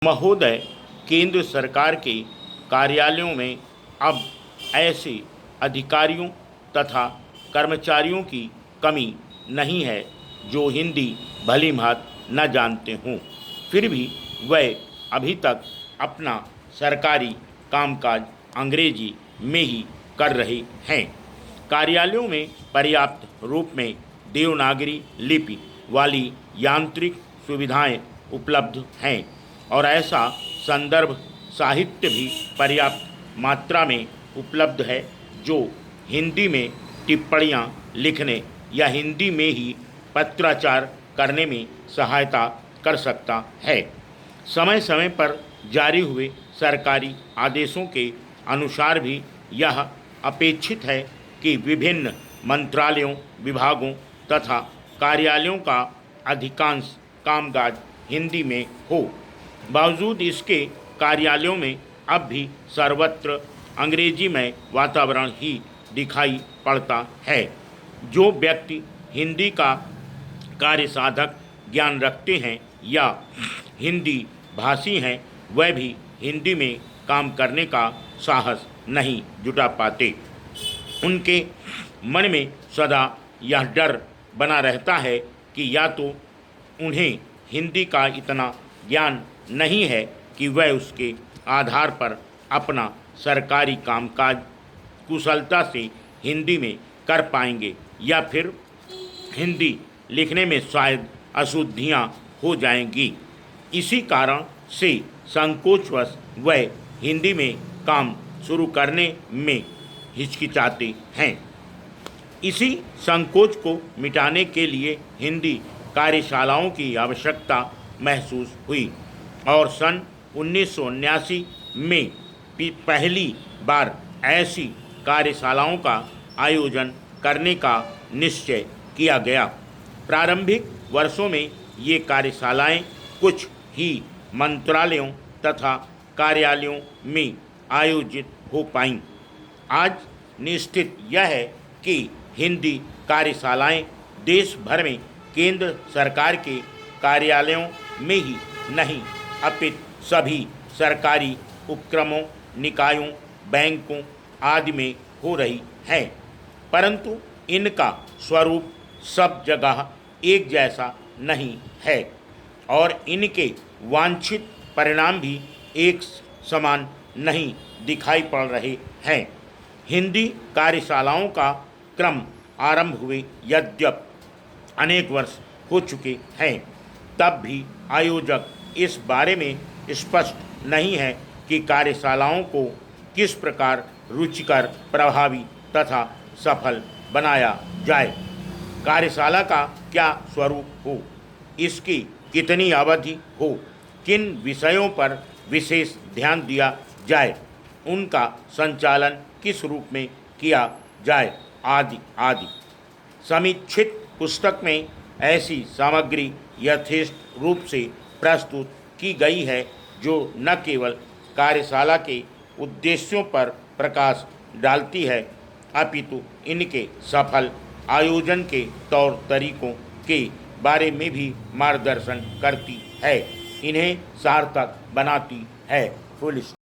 महोदय, केंद्र सरकार के कार्यालयों में अब ऐसे अधिकारियों तथा कर्मचारियों की कमी नहीं है जो हिंदी भलीभांति न जानते हों। फिर भी वह अभी तक अपना सरकारी कामकाज अंग्रेजी में ही कर रहे हैं। कार्यालयों में पर्याप्त रूप में देवनागरी लिपि वाली यांत्रिक सुविधाएं उपलब्ध हैं और ऐसा संदर्भ साहित्य भी पर्याप्त मात्रा में उपलब्ध है जो हिंदी में टिप्पणियाँ लिखने या हिंदी में ही पत्राचार करने में सहायता कर सकता है। समय समय पर जारी हुए सरकारी आदेशों के अनुसार भी यह अपेक्षित है कि विभिन्न मंत्रालयों, विभागों तथा कार्यालयों का अधिकांश कामकाज हिंदी में हो। बावजूद इसके कार्यालयों में अब भी सर्वत्र अंग्रेजी में वातावरण ही दिखाई पड़ता है। जो व्यक्ति हिंदी का कार्यसाधक ज्ञान रखते हैं या हिंदी भाषी हैं, वह भी हिंदी में काम करने का साहस नहीं जुटा पाते। उनके मन में सदा यह डर बना रहता है कि या तो उन्हें हिंदी का इतना ज्ञान नहीं है कि वह उसके आधार पर अपना सरकारी कामकाज कुशलता से हिंदी में कर पाएंगे या फिर हिंदी लिखने में शायद अशुद्धियाँ हो जाएंगी। इसी कारण से संकोचवश वह हिंदी में काम शुरू करने में हिचकिचाते हैं। इसी संकोच को मिटाने के लिए हिंदी कार्यशालाओं की आवश्यकता महसूस हुई और सन 1979 में पहली बार ऐसी कार्यशालाओं का आयोजन करने का निश्चय किया गया। प्रारंभिक वर्षों में ये कार्यशालाएं कुछ ही मंत्रालयों तथा कार्यालयों में आयोजित हो पाईं। आज निश्चित यह है कि हिंदी कार्यशालाएं देश भर में केंद्र सरकार के कार्यालयों में ही नहीं अपितु सभी सरकारी उपक्रमों, निकायों, बैंकों आदि में हो रही है, परंतु इनका स्वरूप सब जगह एक जैसा नहीं है और इनके वांछित परिणाम भी एक समान नहीं दिखाई पड़ रहे हैं। हिंदी कार्यशालाओं का क्रम आरंभ हुए यद्यप अनेक वर्ष हो चुके हैं, तब भी आयोजक इस बारे में स्पष्ट नहीं है कि कार्यशालाओं को किस प्रकार रुचिकर, प्रभावी तथा सफल बनाया जाए। कार्यशाला का क्या स्वरूप हो, इसकी कितनी अवधि हो, किन विषयों पर विशेष ध्यान दिया जाए, उनका संचालन किस रूप में किया जाए आदि आदि। समीक्षित पुस्तक में ऐसी सामग्री यथेष्ट रूप से प्रस्तुत की गई है जो न केवल कार्यशाला के उद्देश्यों पर प्रकाश डालती है अपितु इनके सफल आयोजन के तौर तरीकों के बारे में भी मार्गदर्शन करती है, इन्हें सार्थक बनाती है। फुल